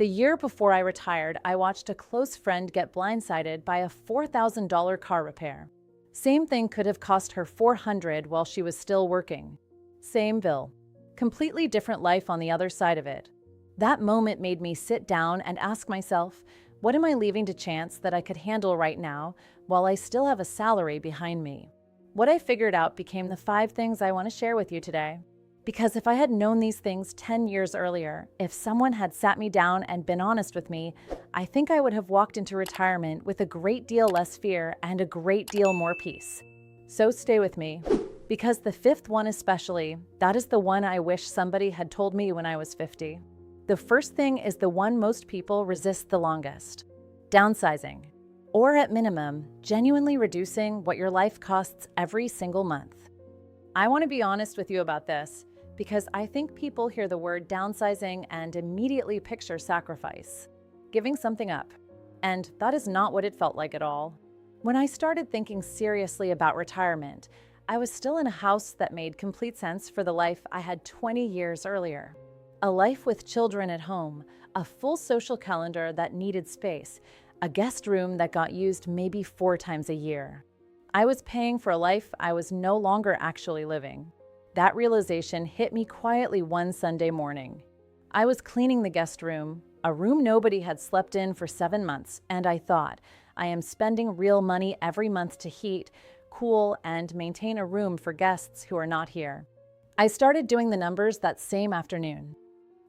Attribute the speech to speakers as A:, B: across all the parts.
A: The year before I retired, I watched a close friend get blindsided by a $4,000 car repair. Same thing could have cost her $400 while she was still working. Same bill. Completely different life on the other side of it. That moment made me sit down and ask myself, what am I leaving to chance that I could handle right now while I still have a salary behind me? What I figured out became the 5 things I want to share with you today. Because if I had known these things 10 years earlier, if someone had sat me down and been honest with me, I think I would have walked into retirement with a great deal less fear and a great deal more peace. So stay with me, because the 5th one especially, that is the one I wish somebody had told me when I was 50. The first thing is the one most people resist the longest: downsizing, or at minimum, genuinely reducing what your life costs every single month. I want to be honest with you about this, because I think people hear the word downsizing and immediately picture sacrifice, giving something up. And that is not what it felt like at all. When I started thinking seriously about retirement, I was still in a house that made complete sense for the life I had 20 years earlier. A life with children at home, a full social calendar that needed space, a guest room that got used maybe 4 times a year. I was paying for a life I was no longer actually living. That realization hit me quietly one Sunday morning. I was cleaning the guest room, a room nobody had slept in for 7 months, and I thought, I am spending real money every month to heat, cool, and maintain a room for guests who are not here. I started doing the numbers that same afternoon.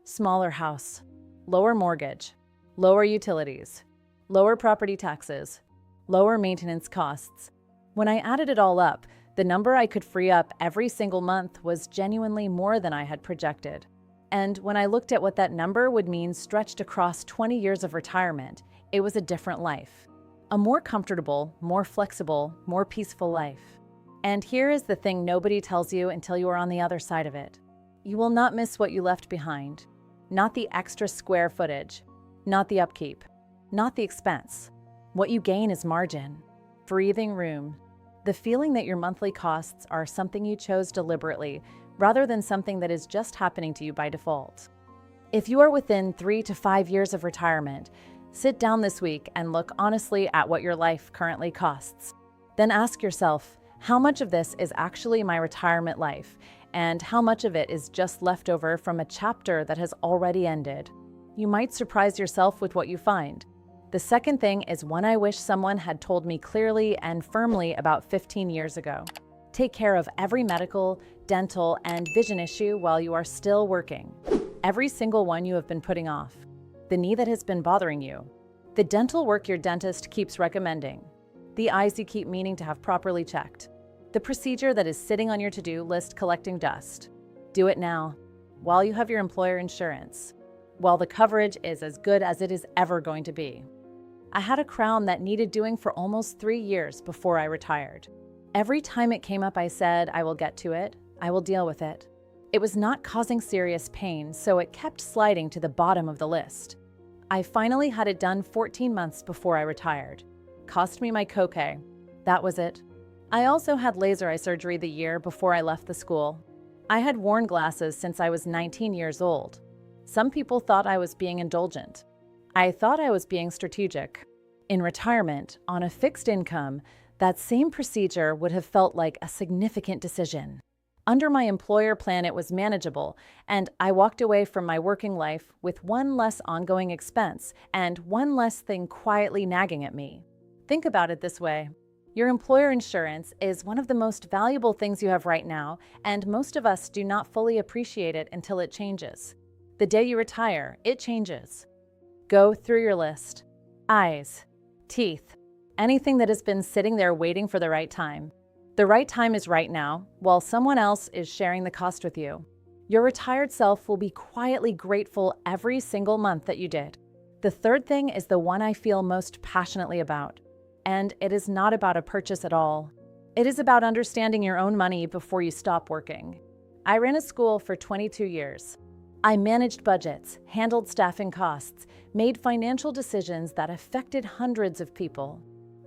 A: Smaller house, lower mortgage, lower utilities, lower property taxes, lower maintenance costs. When I added it all up, the number I could free up every single month was genuinely more than I had projected. And when I looked at what that number would mean stretched across 20 years of retirement, it was a different life. A more comfortable, more flexible, more peaceful life. And here is the thing nobody tells you until you are on the other side of it. You will not miss what you left behind. Not the extra square footage, not the upkeep, not the expense. What you gain is margin, breathing room, the feeling that your monthly costs are something you chose deliberately, rather than something that is just happening to you by default. If you are within 3 to 5 years of retirement, sit down this week and look honestly at what your life currently costs. Then ask yourself, how much of this is actually my retirement life, and how much of it is just leftover from a chapter that has already ended? You might surprise yourself with what you find. The second thing is one I wish someone had told me clearly and firmly about 15 years ago. Take care of every medical, dental, and vision issue while you are still working. Every single one you have been putting off. The knee that has been bothering you. The dental work your dentist keeps recommending. The eyes you keep meaning to have properly checked. The procedure that is sitting on your to-do list collecting dust. Do it now, while you have your employer insurance, while the coverage is as good as it is ever going to be. I had a crown that needed doing for almost 3 years before I retired. Every time it came up, I said, I will get to it, I will deal with it. It was not causing serious pain, so it kept sliding to the bottom of the list. I finally had it done 14 months before I retired. Cost me my copay. That was it. I also had laser eye surgery the year before I left the school. I had worn glasses since I was 19 years old. Some people thought I was being indulgent. I thought I was being strategic. In retirement, on a fixed income, that same procedure would have felt like a significant decision. Under my employer plan, it was manageable, and I walked away from my working life with one less ongoing expense and one less thing quietly nagging at me. Think about it this way. Your employer insurance is one of the most valuable things you have right now, and most of us do not fully appreciate it until it changes. The day you retire, it changes. Go through your list. Eyes, teeth, anything that has been sitting there waiting for the right time. The right time is right now, while someone else is sharing the cost with you. Your retired self will be quietly grateful every single month that you did. The third thing is the one I feel most passionately about, and it is not about a purchase at all. It is about understanding your own money before you stop working. I ran a school for 22 years. I managed budgets, handled staffing costs, made financial decisions that affected hundreds of people.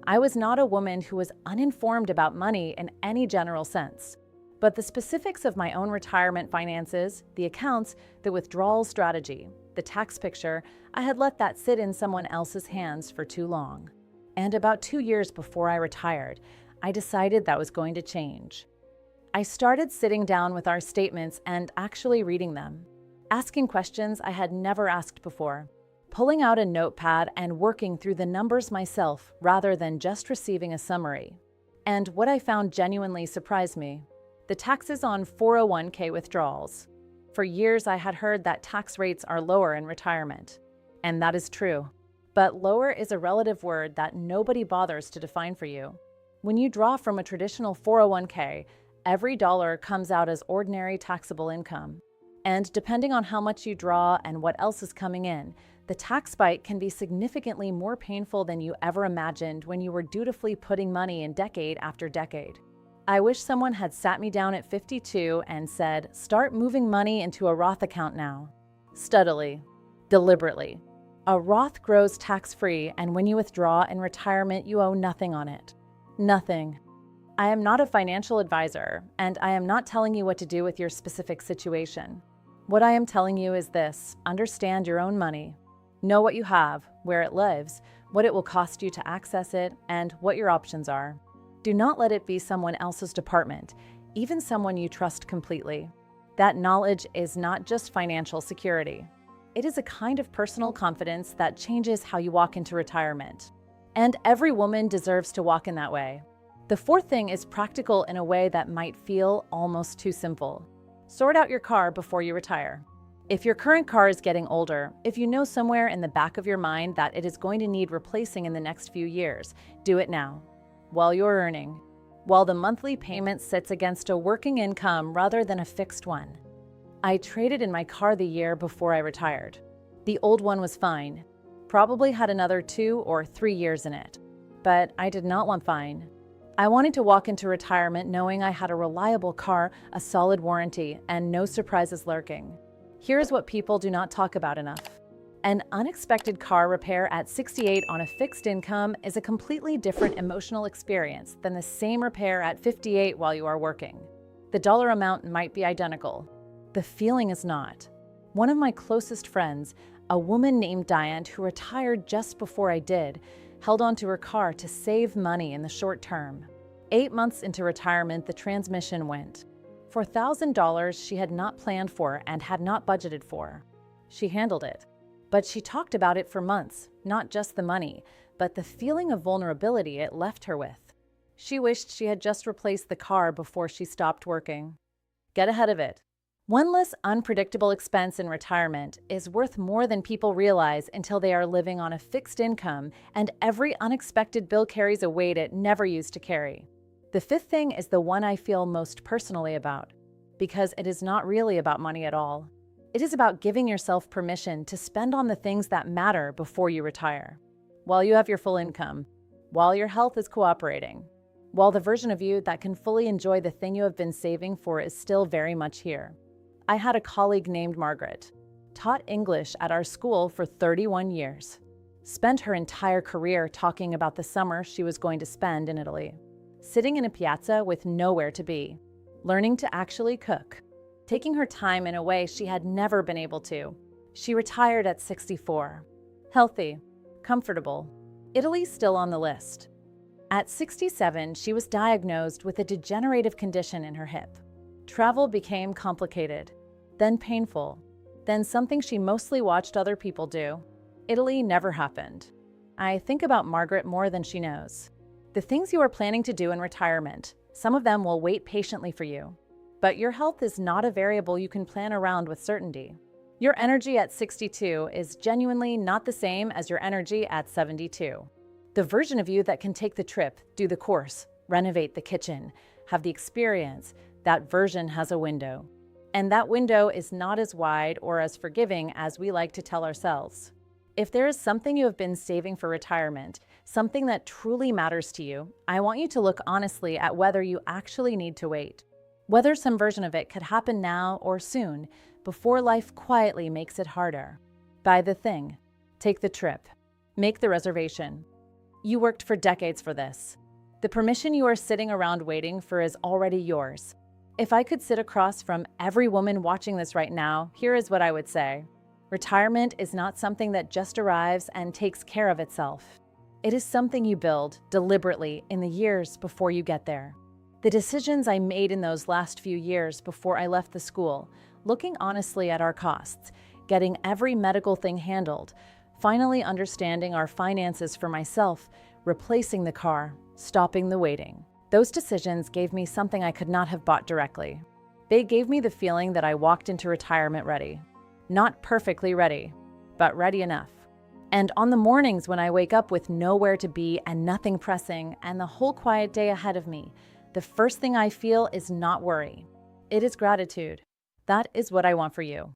A: I was not a woman who was uninformed about money in any general sense. But the specifics of my own retirement finances, the accounts, the withdrawal strategy, the tax picture, I had let that sit in someone else's hands for too long. And about 2 years before I retired, I decided that was going to change. I started sitting down with our statements and actually reading them, asking questions I had never asked before, pulling out a notepad and working through the numbers myself rather than just receiving a summary. And what I found genuinely surprised me: the taxes on 401k withdrawals. For years, I had heard that tax rates are lower in retirement. And that is true. But lower is a relative word that nobody bothers to define for you. When you draw from a traditional 401k, every dollar comes out as ordinary taxable income. And depending on how much you draw and what else is coming in, the tax bite can be significantly more painful than you ever imagined when you were dutifully putting money in decade after decade. I wish someone had sat me down at 52 and said, "Start moving money into a Roth account now." Steadily, deliberately. A Roth grows tax-free, and when you withdraw in retirement, you owe nothing on it. Nothing. I am not a financial advisor, and I am not telling you what to do with your specific situation. What I am telling you is this: understand your own money. Know what you have, where it lives, what it will cost you to access it, and what your options are. Do not let it be someone else's department, even someone you trust completely. That knowledge is not just financial security. It is a kind of personal confidence that changes how you walk into retirement. And every woman deserves to walk in that way. The fourth thing is practical in a way that might feel almost too simple. Sort out your car before you retire. If your current car is getting older, if you know somewhere in the back of your mind that it is going to need replacing in the next few years, do it now, while you're earning, while the monthly payment sits against a working income rather than a fixed one. I traded in my car the year before I retired. The old one was fine, probably had another 2 or 3 years in it, but I did not want fine. I wanted to walk into retirement knowing I had a reliable car, a solid warranty, and no surprises lurking. Here's what people do not talk about enough. An unexpected car repair at 68 on a fixed income is a completely different emotional experience than the same repair at 58 while you are working. The dollar amount might be identical. The feeling is not. One of my closest friends, a woman named Diane who retired just before I did, held onto her car to save money in the short term. 8 months into retirement, the transmission went. For $1,000 she had not planned for and had not budgeted for. She handled it. But she talked about it for months, not just the money, but the feeling of vulnerability it left her with. She wished she had just replaced the car before she stopped working. Get ahead of it. One less unpredictable expense in retirement is worth more than people realize until they are living on a fixed income and every unexpected bill carries a weight it never used to carry. The fifth thing is the one I feel most personally about, because it is not really about money at all. It is about giving yourself permission to spend on the things that matter before you retire, while you have your full income, while your health is cooperating, while the version of you that can fully enjoy the thing you have been saving for is still very much here. I had a colleague named Margaret, taught English at our school for 31 years, spent her entire career talking about the summer she was going to spend in Italy, sitting in a piazza with nowhere to be, learning to actually cook, taking her time in a way she had never been able to. She retired at 64. Healthy, comfortable. Italy's still on the list. At 67, she was diagnosed with a degenerative condition in her hip. Travel became complicated, then painful, then something she mostly watched other people do. Italy never happened. I think about Margaret more than she knows. The things you are planning to do in retirement, some of them will wait patiently for you. But your health is not a variable you can plan around with certainty. Your energy at 62 is genuinely not the same as your energy at 72. The version of you that can take the trip, do the course, renovate the kitchen, have the experience, that version has a window. And that window is not as wide or as forgiving as we like to tell ourselves. If there is something you have been saving for retirement, something that truly matters to you, I want you to look honestly at whether you actually need to wait. Whether some version of it could happen now or soon, before life quietly makes it harder. Buy the thing. Take the trip. Make the reservation. You worked for decades for this. The permission you are sitting around waiting for is already yours. If I could sit across from every woman watching this right now, here is what I would say. Retirement is not something that just arrives and takes care of itself. It is something you build deliberately in the years before you get there. The decisions I made in those last few years before I left the school, looking honestly at our costs, getting every medical thing handled, finally understanding our finances for myself, replacing the car, stopping the waiting. Those decisions gave me something I could not have bought directly. They gave me the feeling that I walked into retirement ready. Not perfectly ready, but ready enough. And on the mornings when I wake up with nowhere to be and nothing pressing and the whole quiet day ahead of me, the first thing I feel is not worry. It is gratitude. That is what I want for you.